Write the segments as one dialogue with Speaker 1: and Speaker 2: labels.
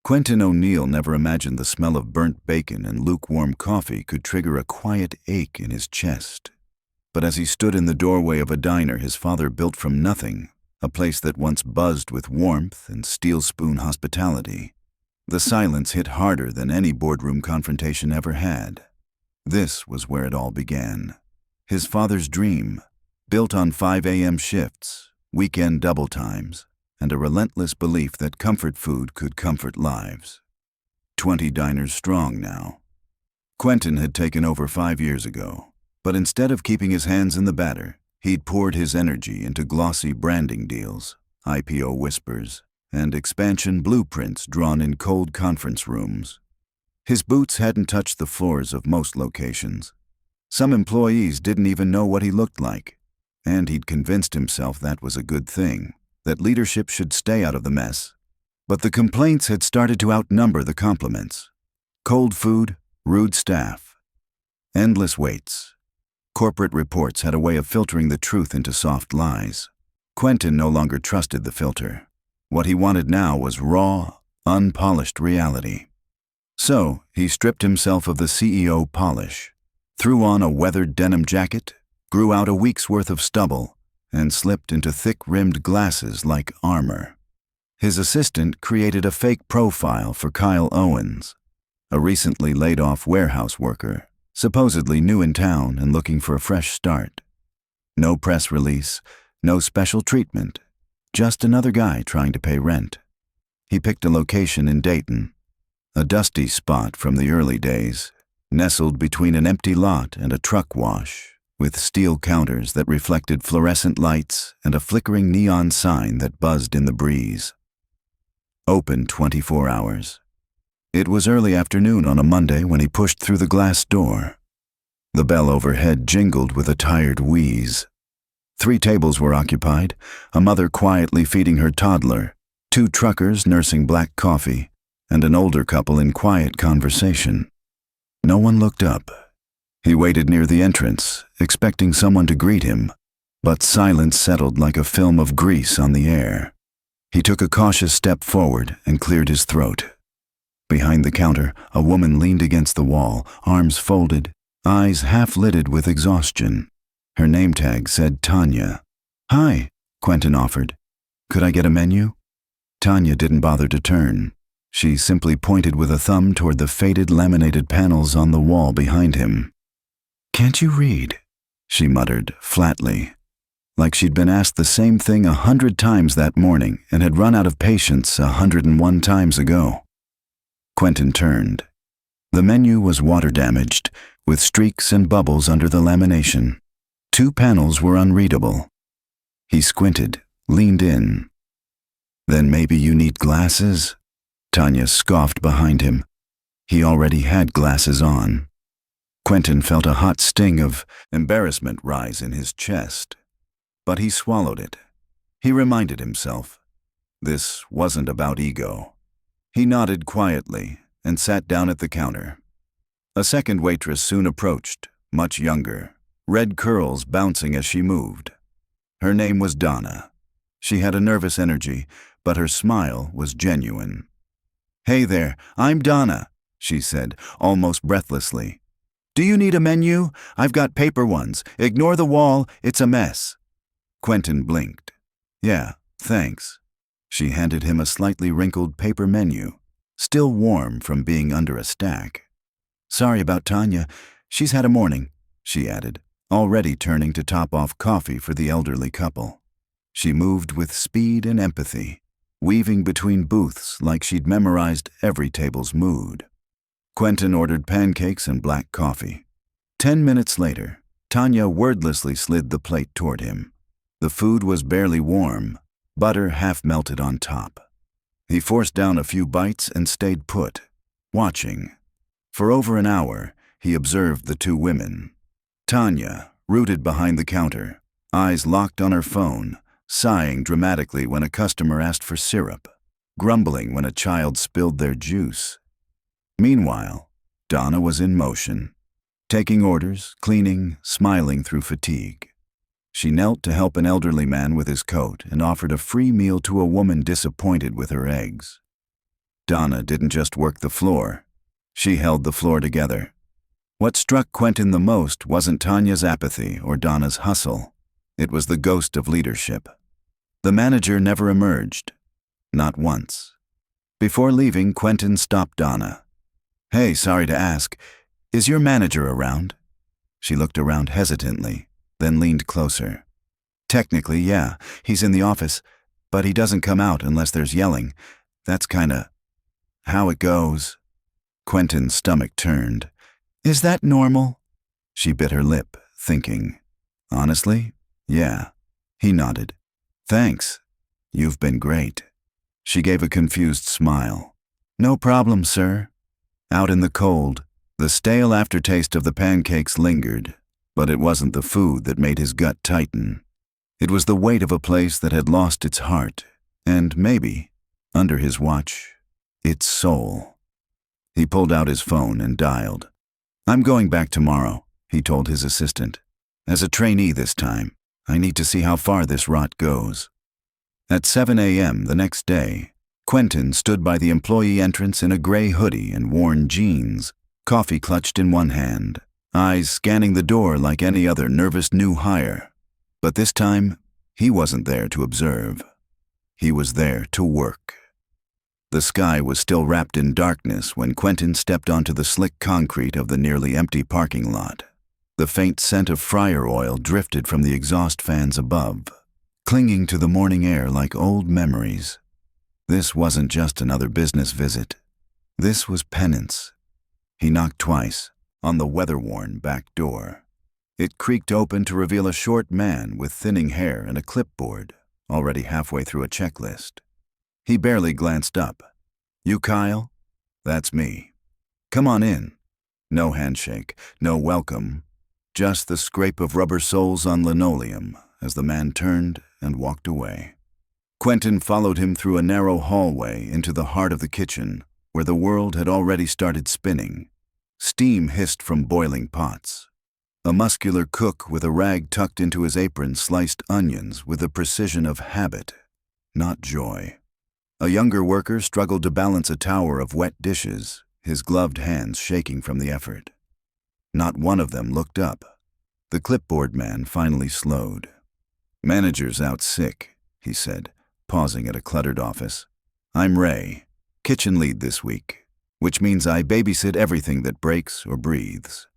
Speaker 1: Quentyn O'Neal never imagined the smell of burnt bacon and lukewarm coffee could trigger a quiet ache in his chest. But as he stood in the doorway of a diner his father built from nothing, a place that once buzzed with warmth and steel spoon hospitality, the silence hit harder than any boardroom confrontation ever had. This was where it all began. His father's dream, built on 5 a.m. shifts, weekend double times, and a relentless belief that comfort food could comfort lives. 20 diners strong now. Quentyn had taken over 5 years ago, but instead of keeping his hands in the batter, he'd poured his energy into glossy branding deals, IPO whispers, and expansion blueprints drawn in cold conference rooms. His boots hadn't touched the floors of most locations. Some employees didn't even know what he looked like, and he'd convinced himself that was a good thing, that leadership should stay out of the mess. But the complaints had started to outnumber the compliments. Cold food, rude staff, endless waits. Corporate reports had a way of filtering the truth into soft lies. Quentyn no longer trusted the filter. What he wanted now was raw, unpolished reality. So he stripped himself of the CEO polish, threw on a weathered denim jacket, grew out a week's worth of stubble, and slipped into thick-rimmed glasses like armor. His assistant created a fake profile for Kyle Owens, a recently laid-off warehouse worker, supposedly new in town and looking for a fresh start. No press release, no special treatment, just another guy trying to pay rent. He picked a location in Dayton, a dusty spot from the early days, nestled between an empty lot and a truck wash, with steel counters that reflected fluorescent lights and a flickering neon sign that buzzed in the breeze. Open 24 hours. It was early afternoon on a Monday when he pushed through the glass door. The bell overhead jingled with a tired wheeze. 3 tables were occupied, a mother quietly feeding her toddler, 2 truckers nursing black coffee, and an older couple in quiet conversation. No one looked up. He waited near the entrance, expecting someone to greet him, but silence settled like a film of grease on the air. He took a cautious step forward and cleared his throat. Behind the counter, a woman leaned against the wall, arms folded, eyes half-lidded with exhaustion. Her name tag said Tanya. "Hi," Quentyn offered. "Could I get a menu?" Tanya didn't bother to turn. She simply pointed with a thumb toward the faded laminated panels on the wall behind him. "Can't you read?" she muttered flatly, like she'd been asked the same thing 100 times that morning and had run out of patience 101 times ago. Quentyn turned. The menu was water-damaged, with streaks and bubbles under the lamination. 2 panels were unreadable. He squinted, leaned in. "Then maybe you need glasses?" Tanya scoffed behind him. He already had glasses on. Quentyn felt a hot sting of embarrassment rise in his chest, but he swallowed it. He reminded himself, this wasn't about ego. He nodded quietly and sat down at the counter. A second waitress soon approached, much younger, red curls bouncing as she moved. Her name was Donna. She had a nervous energy, but her smile was genuine. "Hey there, I'm Donna," she said, almost breathlessly. "Do you need a menu? I've got paper ones. Ignore the wall, it's a mess." Quentyn blinked. "Yeah, thanks." She handed him a slightly wrinkled paper menu, still warm from being under a stack. "Sorry about Tanya. She's had a morning," she added, already turning to top off coffee for the elderly couple. She moved with speed and empathy, weaving between booths like she'd memorized every table's mood. Quentyn ordered pancakes and black coffee. 10 minutes later, Tanya wordlessly slid the plate toward him. The food was barely warm, butter half melted on top. He forced down a few bites and stayed put, watching. For over an hour, he observed the 2 women. Tanya, rooted behind the counter, eyes locked on her phone, sighing dramatically when a customer asked for syrup, grumbling when a child spilled their juice. Meanwhile, Donna was in motion, taking orders, cleaning, smiling through fatigue. She knelt to help an elderly man with his coat and offered a free meal to a woman disappointed with her eggs. Donna didn't just work the floor. She held the floor together. What struck Quentyn the most wasn't Tanya's apathy or Donna's hustle. It was the ghost of leadership. The manager never emerged. Not once. Before leaving, Quentyn stopped Donna. "Hey, sorry to ask, is your manager around?" She looked around hesitantly, then leaned closer. "Technically, yeah, he's in the office, but he doesn't come out unless there's yelling. That's kinda how it goes." Quentyn's stomach turned. "Is that normal?" She bit her lip, thinking. "Honestly, yeah." He nodded. "Thanks. You've been great." She gave a confused smile. "No problem, sir." Out in the cold, the stale aftertaste of the pancakes lingered, but it wasn't the food that made his gut tighten. It was the weight of a place that had lost its heart, and maybe, under his watch, its soul. He pulled out his phone and dialed. "I'm going back tomorrow," he told his assistant. "As a trainee this time. I need to see how far this rot goes." At 7 a.m. the next day, Quentyn stood by the employee entrance in a gray hoodie and worn jeans, coffee clutched in one hand, eyes scanning the door like any other nervous new hire. But this time, he wasn't there to observe. He was there to work. The sky was still wrapped in darkness when Quentyn stepped onto the slick concrete of the nearly empty parking lot. The faint scent of fryer oil drifted from the exhaust fans above, clinging to the morning air like old memories. This wasn't just another business visit. This was penance. He knocked twice on the weather-worn back door. It creaked open to reveal a short man with thinning hair and a clipboard, already halfway through a checklist. He barely glanced up. "You Kyle?" "That's me." "Come on in." No handshake, no welcome, just the scrape of rubber soles on linoleum as the man turned and walked away. Quentyn followed him through a narrow hallway into the heart of the kitchen, where the world had already started spinning. Steam hissed from boiling pots. A muscular cook with a rag tucked into his apron sliced onions with the precision of habit, not joy. A younger worker struggled to balance a tower of wet dishes, his gloved hands shaking from the effort. Not one of them looked up. The clipboard man finally slowed. "Manager's out sick," he said, pausing at a cluttered office. "I'm Ray, kitchen lead this week, which means I babysit everything that breaks or breathes."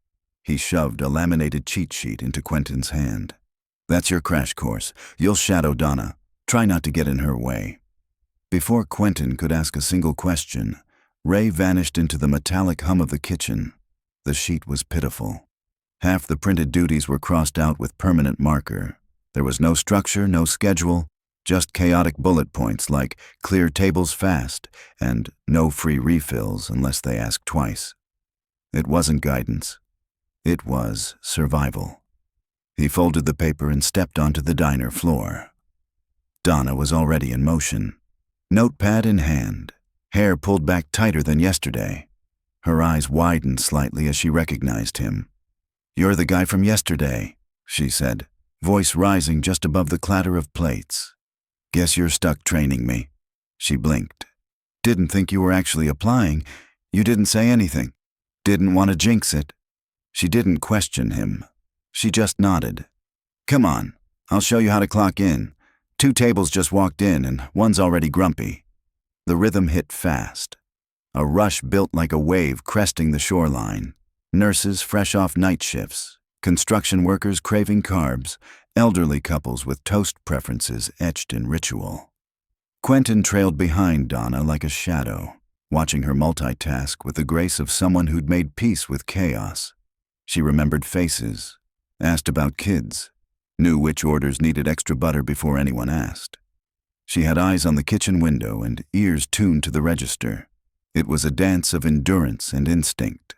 Speaker 1: He shoved a laminated cheat sheet into Quentyn's hand. "That's your crash course. You'll shadow Donna. Try not to get in her way." Before Quentyn could ask a single question, Ray vanished into the metallic hum of the kitchen. The sheet was pitiful. Half the printed duties were crossed out with permanent marker. There was no structure, no schedule, just chaotic bullet points like "clear tables fast" and "no free refills unless they ask twice." It wasn't guidance. It was survival. He folded the paper and stepped onto the diner floor. Donna was already in motion. Notepad in hand, hair pulled back tighter than yesterday. Her eyes widened slightly as she recognized him. "You're the guy from yesterday," she said, voice rising just above the clatter of plates. "Guess you're stuck training me." She blinked. "Didn't think you were actually applying. You didn't say anything. Didn't want to jinx it." She didn't question him. She just nodded. "Come on, I'll show you how to clock in. 2 tables just walked in and one's already grumpy." The rhythm hit fast. A rush built like a wave cresting the shoreline. Nurses fresh off night shifts, construction workers craving carbs, elderly couples with toast preferences etched in ritual. Quentyn trailed behind Donna like a shadow, watching her multitask with the grace of someone who'd made peace with chaos. She remembered faces, asked about kids, knew which orders needed extra butter before anyone asked. She had eyes on the kitchen window and ears tuned to the register. It was a dance of endurance and instinct.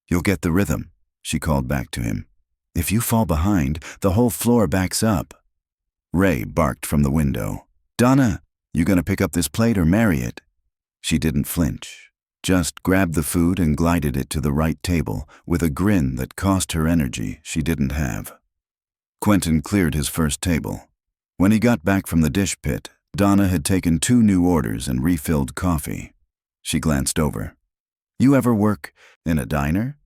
Speaker 1: "You'll get the rhythm," she called back to him. "If you fall behind, the whole floor backs up." Ray barked from the window. "Donna, you gonna pick up this plate or marry it?" She didn't flinch, just grabbed the food and glided it to the right table with a grin that cost her energy she didn't have. Quentyn cleared his first table. When he got back from the dish pit, Donna had taken 2 new orders and refilled coffee. She glanced over. You ever work in a diner?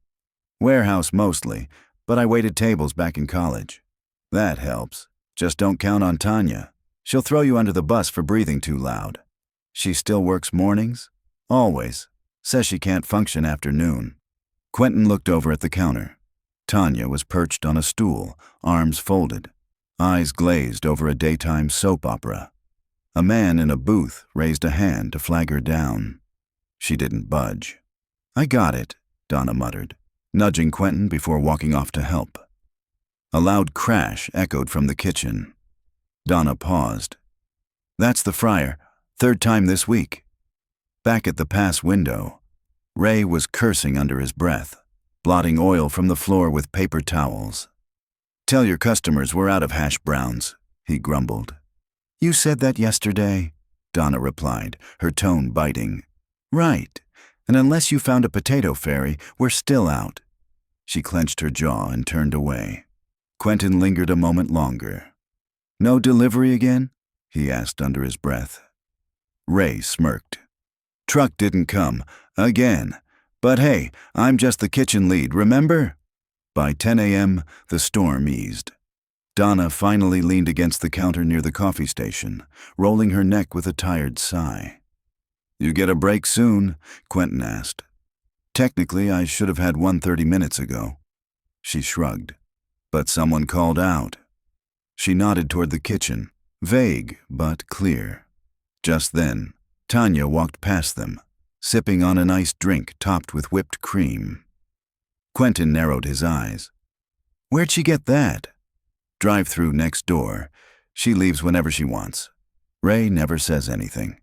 Speaker 1: Warehouse mostly, but I waited tables back in college. That helps. Just don't count on Tanya. She'll throw you under the bus for breathing too loud. She still works mornings? Always. Says she can't function after noon. Quentyn looked over at the counter. Tanya was perched on a stool, arms folded, eyes glazed over a daytime soap opera. A man in a booth raised a hand to flag her down. She didn't budge. I got it, Donna muttered, nudging Quentyn before walking off to help. A loud crash echoed from the kitchen. Donna paused. That's the fryer, third time this week. Back at the pass window, Ray was cursing under his breath, blotting oil from the floor with paper towels. Tell your customers we're out of hash browns, he grumbled. You said that yesterday, Donna replied, her tone biting. Right, and unless you found a potato fairy, we're still out. She clenched her jaw and turned away. Quentyn lingered a moment longer. No delivery again? He asked under his breath. Ray smirked. Truck didn't come, again. But hey, I'm just the kitchen lead, remember? By 10 a.m., the storm eased. Donna finally leaned against the counter near the coffee station, rolling her neck with a tired sigh. You get a break soon? Quentyn asked. Technically, I should have had one 30 minutes ago. She shrugged. But someone called out. She nodded toward the kitchen, vague but clear. Just then, Tanya walked past them, sipping on an iced drink topped with whipped cream. Quentyn narrowed his eyes. Where'd she get that? Drive-through next door. She leaves whenever she wants. Ray never says anything.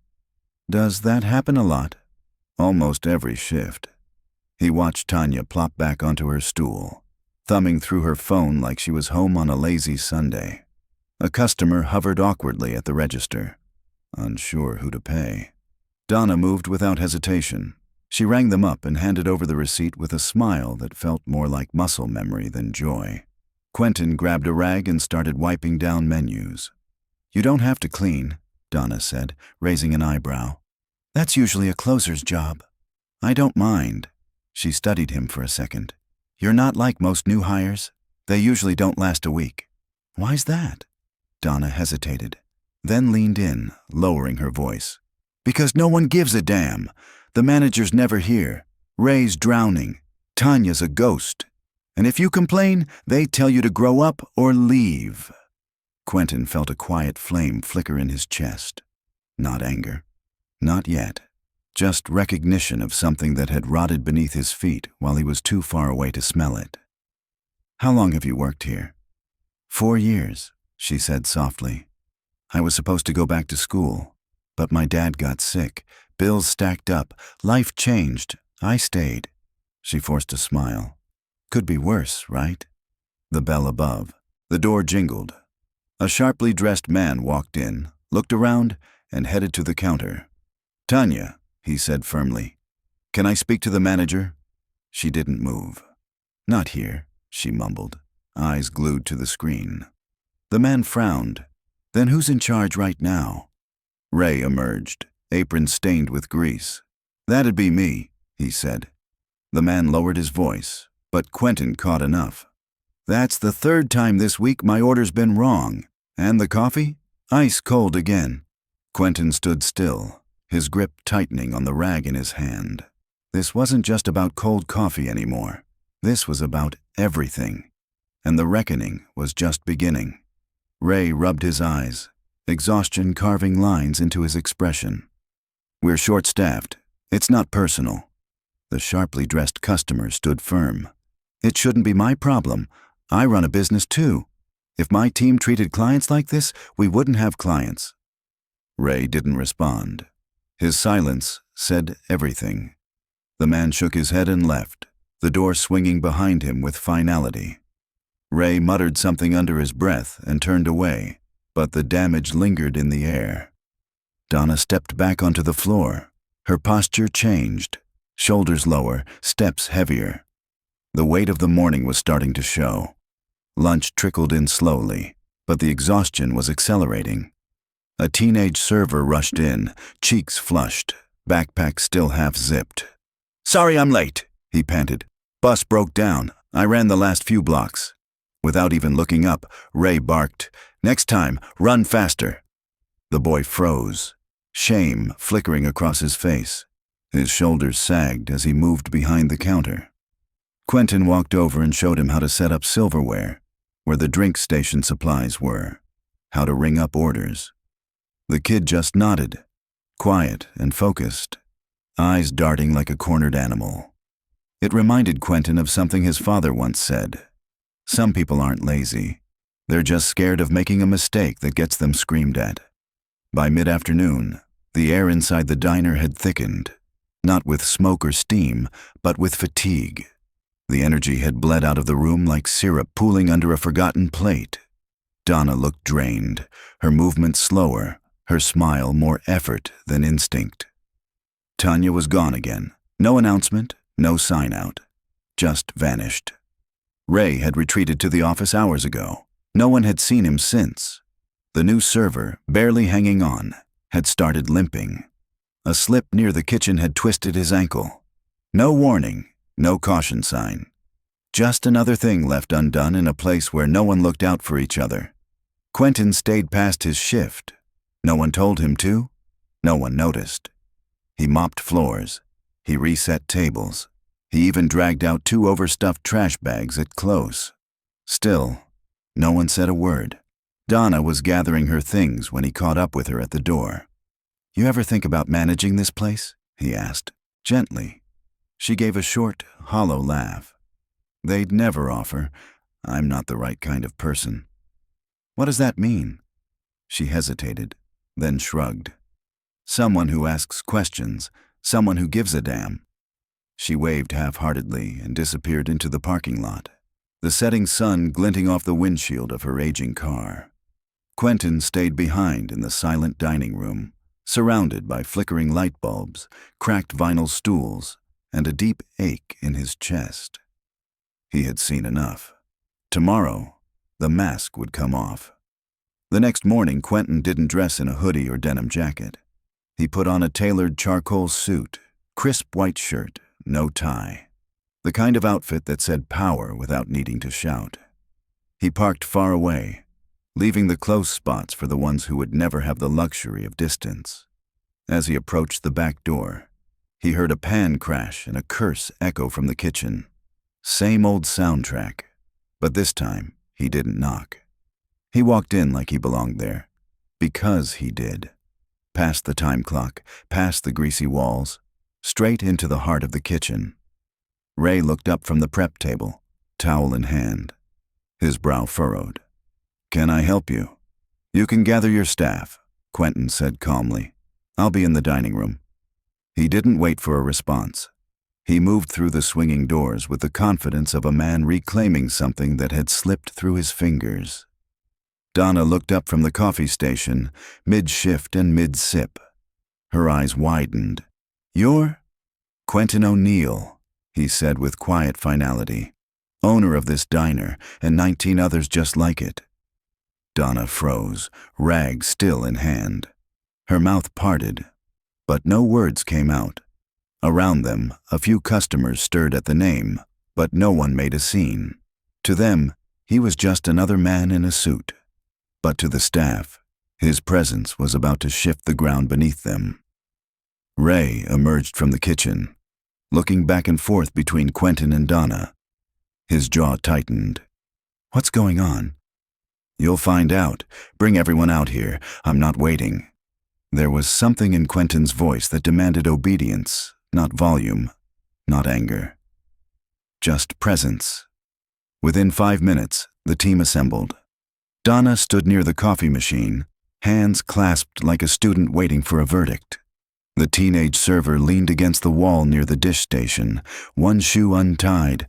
Speaker 1: Does that happen a lot? Almost every shift. He watched Tanya plop back onto her stool, thumbing through her phone like she was home on a lazy Sunday. A customer hovered awkwardly at the register, unsure who to pay. Donna moved without hesitation. She rang them up and handed over the receipt with a smile that felt more like muscle memory than joy. Quentyn grabbed a rag and started wiping down menus. You don't have to clean, Donna said, raising an eyebrow. That's usually a closer's job. I don't mind. She studied him for a second. You're not like most new hires. They usually don't last a week. Why's that? Donna hesitated, then leaned in, lowering her voice. Because no one gives a damn. The manager's never here. Ray's drowning. Tanya's a ghost. And if you complain, they tell you to grow up or leave. Quentyn felt a quiet flame flicker in his chest. Not anger. Not yet. Just recognition of something that had rotted beneath his feet while he was too far away to smell it. How long have you worked here? 4 years, she said softly. I was supposed to go back to school, but my dad got sick. Bills stacked up. Life changed. I stayed. She forced a smile. Could be worse, right? The bell above. The door jingled. A sharply dressed man walked in, looked around, and headed to the counter. Tanya, he said firmly. Can I speak to the manager? She didn't move. Not here, she mumbled, eyes glued to the screen. The man frowned. Then who's in charge right now? Ray emerged, apron stained with grease. That'd be me, he said. The man lowered his voice, but Quentyn caught enough. That's the 3rd time this week my order's been wrong. And the coffee? Ice cold again. Quentyn stood still, his grip tightening on the rag in his hand. This wasn't just about cold coffee anymore. This was about everything. And the reckoning was just beginning. Ray rubbed his eyes, exhaustion carving lines into his expression. We're short-staffed. It's not personal. The sharply dressed customer stood firm. It shouldn't be my problem. I run a business too. If my team treated clients like this, we wouldn't have clients. Ray didn't respond. His silence said everything. The man shook his head and left, the door swinging behind him with finality. Ray muttered something under his breath and turned away, but the damage lingered in the air. Donna stepped back onto the floor. Her posture changed, shoulders lower, steps heavier. The weight of the morning was starting to show. Lunch trickled in slowly, but the exhaustion was accelerating. A teenage server rushed in, cheeks flushed, backpack still half-zipped. "Sorry I'm late," he panted. "Bus broke down. I ran the last few blocks." Without even looking up, Ray barked, "Next time, run faster." The boy froze, shame flickering across his face. His shoulders sagged as he moved behind the counter. Quentyn walked over and showed him how to set up silverware, where the drink station supplies were, how to ring up orders. The kid just nodded, quiet and focused, eyes darting like a cornered animal. It reminded Quentyn of something his father once said. Some people aren't lazy. They're just scared of making a mistake that gets them screamed at. By mid-afternoon, the air inside the diner had thickened, not with smoke or steam, but with fatigue. The energy had bled out of the room like syrup pooling under a forgotten plate. Donna looked drained, her movement slower, her smile more effort than instinct. Tanya was gone again. No announcement, no sign-out. Just vanished. Ray had retreated to the office hours ago. No one had seen him since. The new server, barely hanging on, had started limping. A slip near the kitchen had twisted his ankle. No warning, no caution sign. Just another thing left undone in a place where no one looked out for each other. Quentyn stayed past his shift. No one told him to. No one noticed. He mopped floors. He reset tables. He even dragged out 2 overstuffed trash bags at close. Still, no one said a word. Donna was gathering her things when he caught up with her at the door. "You ever think about managing this place?" he asked, gently. She gave a short, hollow laugh. "They'd never offer. I'm not the right kind of person." "What does that mean?" She hesitated, then shrugged. "Someone who asks questions, someone who gives a damn." She waved half-heartedly and disappeared into the parking lot, the setting sun glinting off the windshield of her aging car. Quentyn stayed behind in the silent dining room, surrounded by flickering light bulbs, cracked vinyl stools, and a deep ache in his chest. He had seen enough. Tomorrow, the mask would come off. The next morning, Quentyn didn't dress in a hoodie or denim jacket. He put on a tailored charcoal suit, crisp white shirt, no tie. The kind of outfit that said power without needing to shout. He parked far away, leaving the close spots for the ones who would never have the luxury of distance. As he approached the back door, he heard a pan crash and a curse echo from the kitchen. Same old soundtrack, but this time he didn't knock. He walked in like he belonged there, because he did. Past the time clock, past the greasy walls, straight into the heart of the kitchen. Ray looked up from the prep table, towel in hand, his brow furrowed. "Can I help you?" "You can gather your staff," Quentyn said calmly. "I'll be in the dining room." He didn't wait for a response. He moved through the swinging doors with the confidence of a man reclaiming something that had slipped through his fingers. Donna looked up from the coffee station, mid-shift and mid-sip. Her eyes widened. "You're Quentyn O'Neal," he said with quiet finality, "owner of this diner and 19 others just like it." Donna froze, rag still in hand. Her mouth parted, but no words came out. Around them, a few customers stirred at the name, but no one made a scene. To them, he was just another man in a suit. But to the staff, his presence was about to shift the ground beneath them. Ray emerged from the kitchen, looking back and forth between Quentyn and Donna. His jaw tightened. "What's going on?" "You'll find out. Bring everyone out here. I'm not waiting." There was something in Quentyn's voice that demanded obedience, not volume, not anger. Just presence. Within 5 minutes, the team assembled. Donna stood near the coffee machine, hands clasped like a student waiting for a verdict. The teenage server leaned against the wall near the dish station, one shoe untied,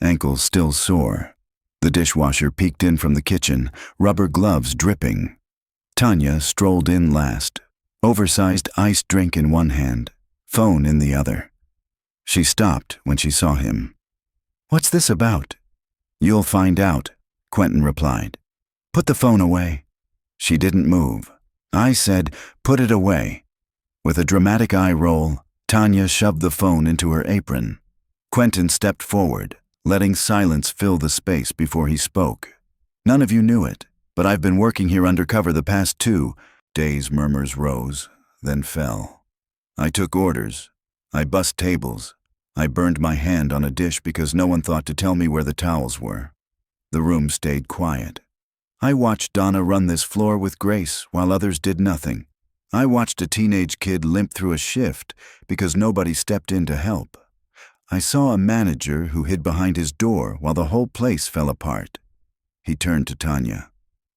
Speaker 1: ankles still sore. The dishwasher peeked in from the kitchen, rubber gloves dripping. Tanya strolled in last, oversized iced drink in one hand, phone in the other. She stopped when she saw him. "What's this about?" "You'll find out," Quentyn replied. "Put the phone away." She didn't move. "I said, put it away." With a dramatic eye roll, Tanya shoved the phone into her apron. Quentyn stepped forward, letting silence fill the space before he spoke. "None of you knew it, but I've been working here undercover the past 2 days." Murmurs rose, then fell. "I took orders. I bussed tables. I burned my hand on a dish because no one thought to tell me where the towels were." The room stayed quiet. "I watched Donna run this floor with grace while others did nothing. I watched a teenage kid limp through a shift because nobody stepped in to help. I saw a manager who hid behind his door while the whole place fell apart." He turned to Tanya.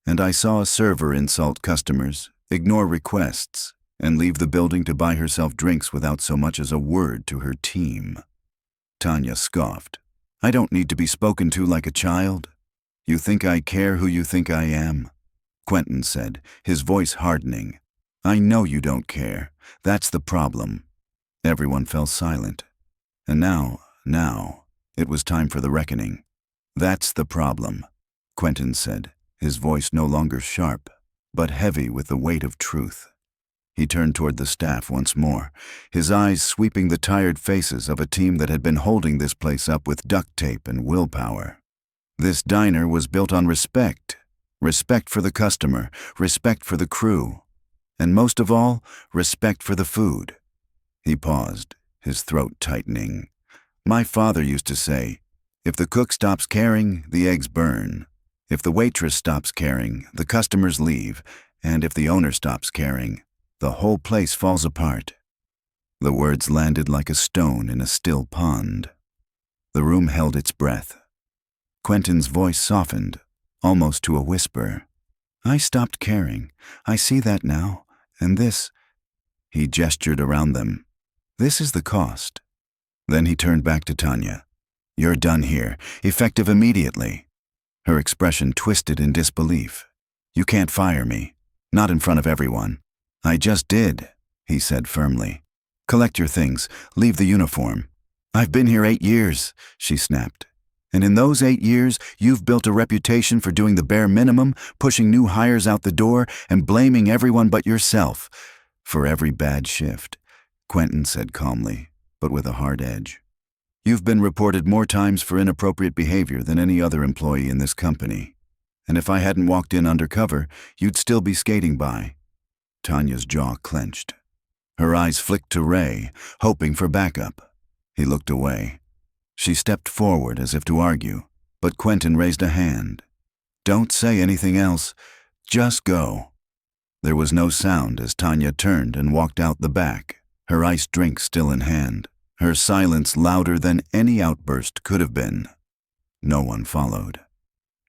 Speaker 1: "And I saw a server insult customers, ignore requests, and leave the building to buy herself drinks without so much as a word to her team." Tanya scoffed. "I don't need to be spoken to like a child. You think I care who you think I am?" Quentyn said, his voice hardening. "I know you don't care. That's the problem." Everyone fell silent. And now, it was time for the reckoning. "That's the problem," Quentyn said, his voice no longer sharp, but heavy with the weight of truth. He turned toward the staff once more, his eyes sweeping the tired faces of a team that had been holding this place up with duct tape and willpower. This diner was built on respect. Respect for the customer, respect for the crew, and most of all, respect for the food. He paused, his throat tightening. "My father used to say, if the cook stops caring, the eggs burn. If the waitress stops caring, the customers leave. And if the owner stops caring, the whole place falls apart." The words landed like a stone in a still pond. The room held its breath. Quentyn's voice softened, almost to a whisper. "I stopped caring. I see that now. And this—" He gestured around them. "This is the cost." Then he turned back to Tanya. "You're done here, effective immediately." Her expression twisted in disbelief. "You can't fire me. Not in front of everyone." "I just did," he said firmly. "Collect your things. Leave the uniform." "I've been here 8 years," she snapped. "And in those 8 years, you've built a reputation for doing the bare minimum, pushing new hires out the door, and blaming everyone but yourself for every bad shift," Quentyn said calmly, but with a hard edge. "You've been reported more times for inappropriate behavior than any other employee in this company. And if I hadn't walked in undercover, you'd still be skating by." Tanya's jaw clenched. Her eyes flicked to Ray, hoping for backup. He looked away. She stepped forward as if to argue, but Quentyn raised a hand. "Don't say anything else. Just go." There was no sound as Tanya turned and walked out the back, her iced drink still in hand, her silence louder than any outburst could have been. No one followed.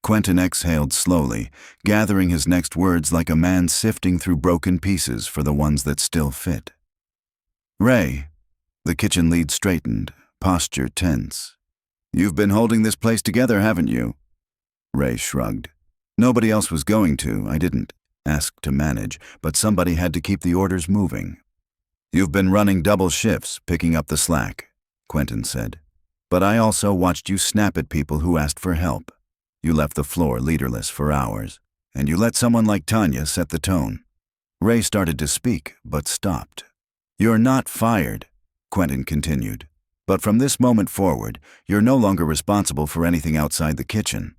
Speaker 1: Quentyn exhaled slowly, gathering his next words like a man sifting through broken pieces for the ones that still fit. "Ray," the kitchen lead straightened, posture tense. "You've been holding this place together, haven't you?" Ray shrugged. "Nobody else was going to. I didn't ask to manage, but somebody had to keep the orders moving." "You've been running double shifts, picking up the slack," Quentyn said. "But I also watched you snap at people who asked for help. You left the floor leaderless for hours, and you let someone like Tanya set the tone." Ray started to speak, but stopped. "You're not fired," Quentyn continued. "But from this moment forward, you're no longer responsible for anything outside the kitchen."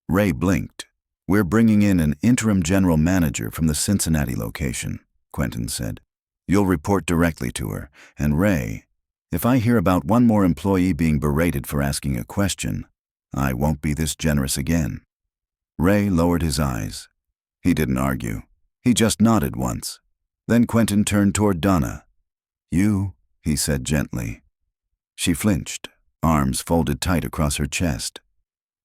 Speaker 1: Ray blinked. "We're bringing in an interim general manager from the Cincinnati location," Quentyn said. "You'll report directly to her, and Ray, if I hear about one more employee being berated for asking a question, I won't be this generous again." Ray lowered his eyes. He didn't argue. He just nodded once. Then Quentyn turned toward Donna. "You," he said gently. She flinched, arms folded tight across her chest.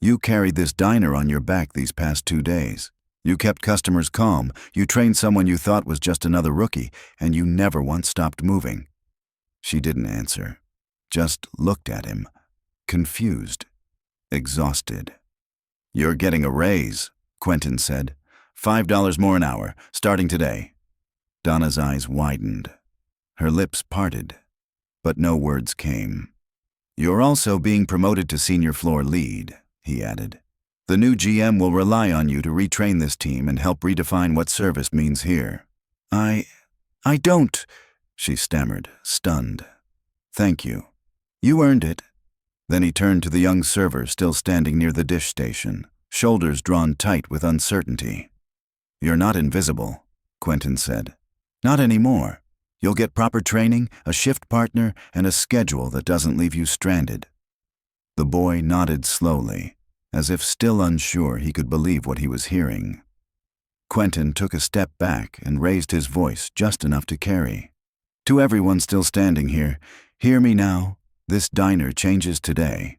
Speaker 1: "You carried this diner on your back these past 2 days. You kept customers calm, you trained someone you thought was just another rookie, and you never once stopped moving." She didn't answer, just looked at him, confused, exhausted. "You're getting a raise," Quentyn said. $5 more an hour, starting today." Donna's eyes widened. Her lips parted, but no words came. "You're also being promoted to senior floor lead," he added. "The new GM will rely on you to retrain this team and help redefine what service means here." I don't," she stammered, stunned. "Thank you. You earned it." Then he turned to the young server still standing near the dish station, shoulders drawn tight with uncertainty. "You're not invisible," Quentyn said. "Not anymore. You'll get proper training, a shift partner, and a schedule that doesn't leave you stranded." The boy nodded slowly, as if still unsure he could believe what he was hearing. Quentyn took a step back and raised his voice just enough to carry. "To everyone still standing here, hear me now. This diner changes today."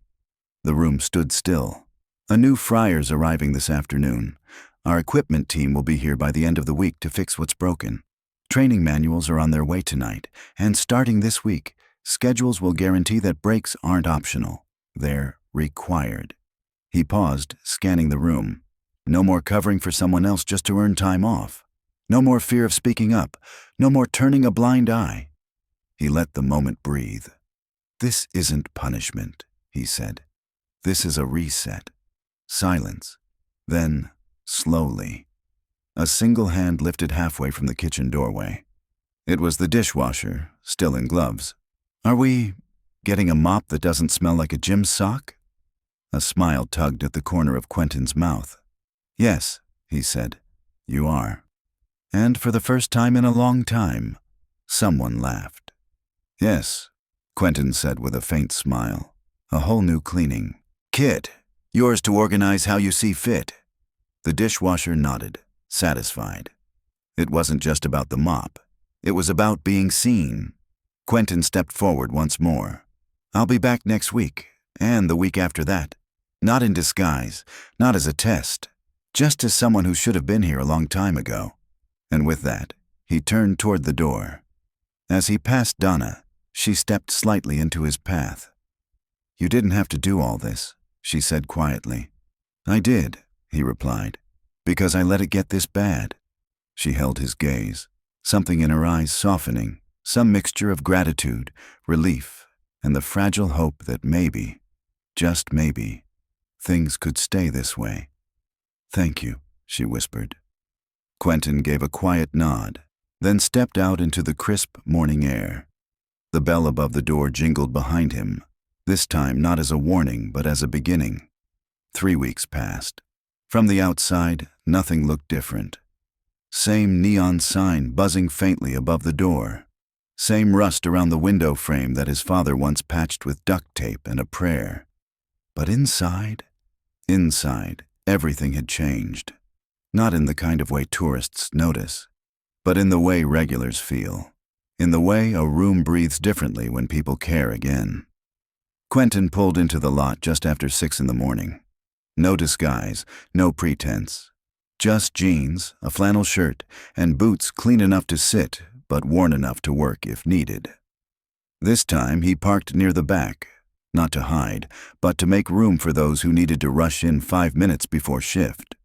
Speaker 1: The room stood still. "A new fryer's arriving this afternoon. Our equipment team will be here by the end of the week to fix what's broken. Training manuals are on their way tonight, and starting this week, schedules will guarantee that breaks aren't optional. They're required." He paused, scanning the room. No more covering for someone else just to earn time off. No more fear of speaking up. No more turning a blind eye. He let the moment breathe. "This isn't punishment," he said. "This is a reset." Silence. Then, slowly, a single hand lifted halfway from the kitchen doorway. It was the dishwasher, still in gloves. "Are we getting a mop that doesn't smell like a gym sock?" A smile tugged at the corner of Quentyn's mouth. "Yes," he said, "you are." And for the first time in a long time, someone laughed. "Yes," Quentyn said with a faint smile. "A whole new cleaning. Kit, yours to organize how you see fit." The dishwasher nodded, satisfied. It wasn't just about the mop. It was about being seen. Quentyn stepped forward once more. "I'll be back next week, and the week after that. Not in disguise, not as a test, just as someone who should have been here a long time ago." And with that, he turned toward the door. As he passed Donna, she stepped slightly into his path. "You didn't have to do all this," she said quietly. "I did," he replied, "because I let it get this bad." She held his gaze, something in her eyes softening, some mixture of gratitude, relief, and the fragile hope that maybe, just maybe, things could stay this way. "Thank you," she whispered. Quentyn gave a quiet nod, then stepped out into the crisp morning air. The bell above the door jingled behind him, this time not as a warning but as a beginning. 3 weeks passed. From the outside, nothing looked different. Same neon sign buzzing faintly above the door. Same rust around the window frame that his father once patched with duct tape and a prayer. But inside, everything had changed. Not in the kind of way tourists notice, but in the way regulars feel. In the way a room breathes differently when people care again. Quentyn pulled into the lot just after 6 in the morning. No disguise, no pretense. Just jeans, a flannel shirt, and boots clean enough to sit, but worn enough to work if needed. This time he parked near the back, not to hide, but to make room for those who needed to rush in 5 minutes before shift.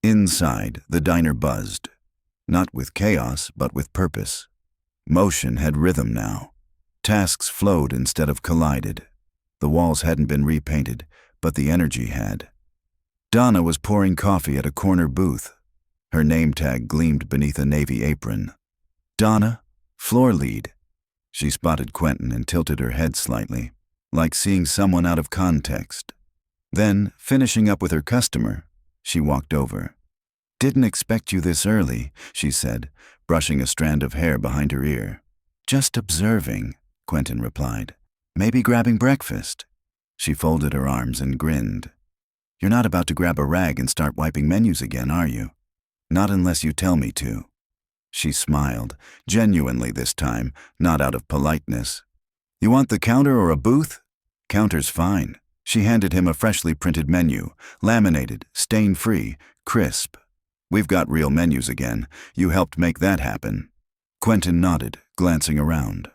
Speaker 1: Inside, the diner buzzed, not with chaos, but with purpose. Motion had rhythm now. Tasks flowed instead of collided. The walls hadn't been repainted, but the energy had. Donna was pouring coffee at a corner booth. Her name tag gleamed beneath a navy apron. "Donna, floor lead." She spotted Quentyn and tilted her head slightly, like seeing someone out of context. Then, finishing up with her customer, she walked over. "Didn't expect you this early," she said, brushing a strand of hair behind her ear. "Just observing," Quentyn replied. "Maybe grabbing breakfast." She folded her arms and grinned. "You're not about to grab a rag and start wiping menus again, are you?" "Not unless you tell me to." She smiled, genuinely this time, not out of politeness. "You want the counter or a booth?" "Counter's fine." She handed him a freshly printed menu, laminated, stain-free, crisp. "We've got real menus again. You helped make that happen." Quentyn nodded, glancing around.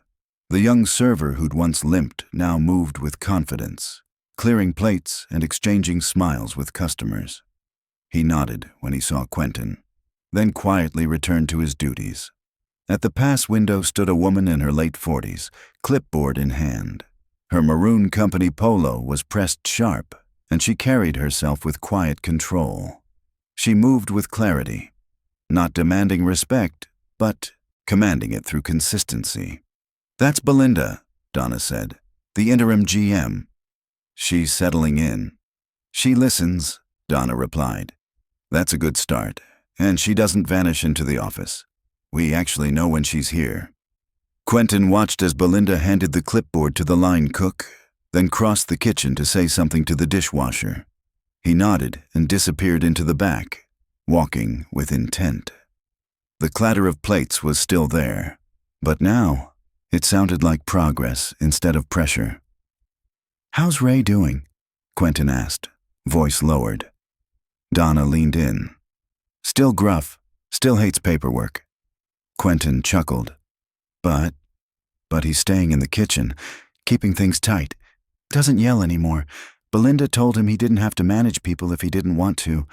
Speaker 1: The young server who'd once limped now moved with confidence, clearing plates and exchanging smiles with customers. He nodded when he saw Quentyn, then quietly returned to his duties. At the pass window stood a woman in her late 40s, clipboard in hand. Her maroon company polo was pressed sharp, and she carried herself with quiet control. She moved with clarity, not demanding respect, but commanding it through consistency. "That's Belinda," Donna said. "The interim GM. She's settling in." "She listens," Donna replied. "That's a good start. And she doesn't vanish into the office. We actually know when she's here." Quentyn watched as Belinda handed the clipboard to the line cook, then crossed the kitchen to say something to the dishwasher. He nodded and disappeared into the back, walking with intent. The clatter of plates was still there, but now it sounded like progress instead of pressure. "How's Ray doing?" Quentyn asked, voice lowered. Donna leaned in. "Still gruff, still hates paperwork." Quentyn chuckled. But he's staying in the kitchen, keeping things tight. Doesn't yell anymore. Belinda told him he didn't have to manage people if he didn't want to.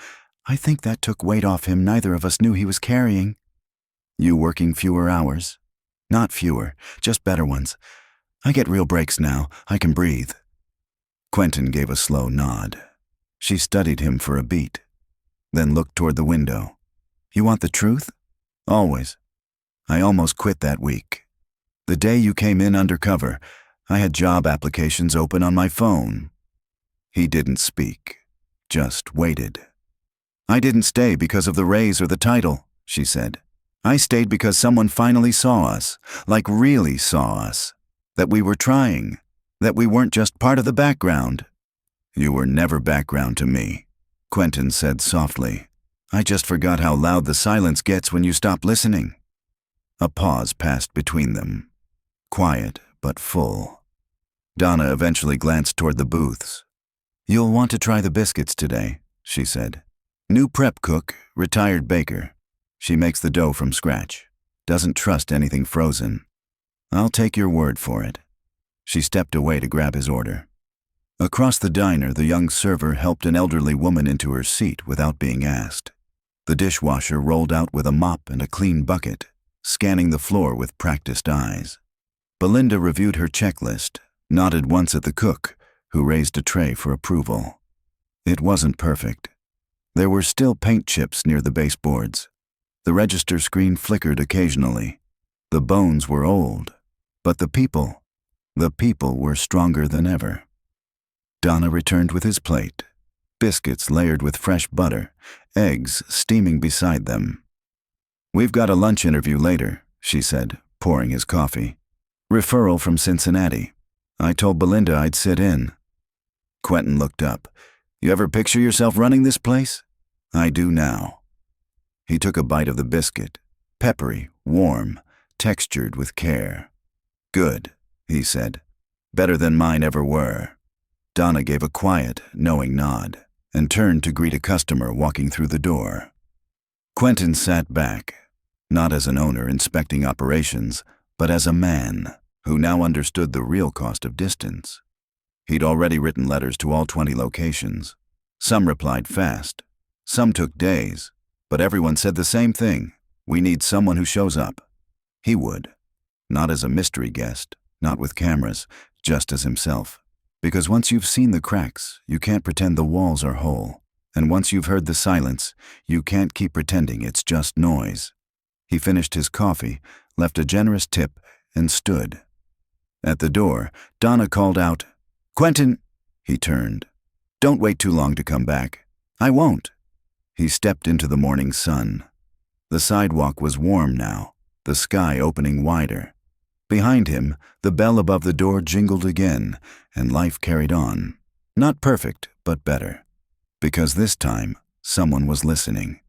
Speaker 1: I think that took weight off him neither of us knew he was carrying." "You working fewer hours?" "Not fewer, just better ones. I get real breaks now. I can breathe." Quentyn gave a slow nod. She studied him for a beat, then looked toward the window. "You want the truth?" "Always. I almost quit that week. The day you came in undercover, I had job applications open on my phone." He didn't speak, just waited. "I didn't stay because of the raise or the title," she said. "I stayed because someone finally saw us, like really saw us. That we were trying, that we weren't just part of the background." "You were never background to me," Quentyn said softly. "I just forgot how loud the silence gets when you stop listening." A pause passed between them. Quiet, but full. Donna eventually glanced toward the booths. "You'll want to try the biscuits today," she said. "New prep cook, retired baker. She makes the dough from scratch. Doesn't trust anything frozen. I'll take your word for it." She stepped away to grab his order. Across the diner, the young server helped an elderly woman into her seat without being asked. The dishwasher rolled out with a mop and a clean bucket, scanning the floor with practiced eyes. Belinda reviewed her checklist, nodded once at the cook, who raised a tray for approval. It wasn't perfect. There were still paint chips near the baseboards. The register screen flickered occasionally. The bones were old, but the people were stronger than ever. Donna returned with his plate, biscuits layered with fresh butter, eggs steaming beside them. "We've got a lunch interview later," she said, pouring his coffee. "Referral from Cincinnati. I told Belinda I'd sit in." Quentyn looked up. "You ever picture yourself running this place?" "I do now." He took a bite of the biscuit, peppery, warm, textured with care. "Good," he said. "Better than mine ever were." Donna gave a quiet, knowing nod, and turned to greet a customer walking through the door. Quentyn sat back, not as an owner inspecting operations, but as a man who now understood the real cost of distance. He'd already written letters to all 20 locations. Some replied fast, some took days, but everyone said the same thing: we need someone who shows up. He would. Not as a mystery guest, not with cameras, just as himself. Because once you've seen the cracks, you can't pretend the walls are whole. And once you've heard the silence, you can't keep pretending it's just noise. He finished his coffee, left a generous tip, and stood. At the door, Donna called out, "Quentyn!" He turned. "Don't wait too long to come back." "I won't." He stepped into the morning sun. The sidewalk was warm now, the sky opening wider. Behind him, the bell above the door jingled again, and life carried on. Not perfect, but better. Because this time, someone was listening.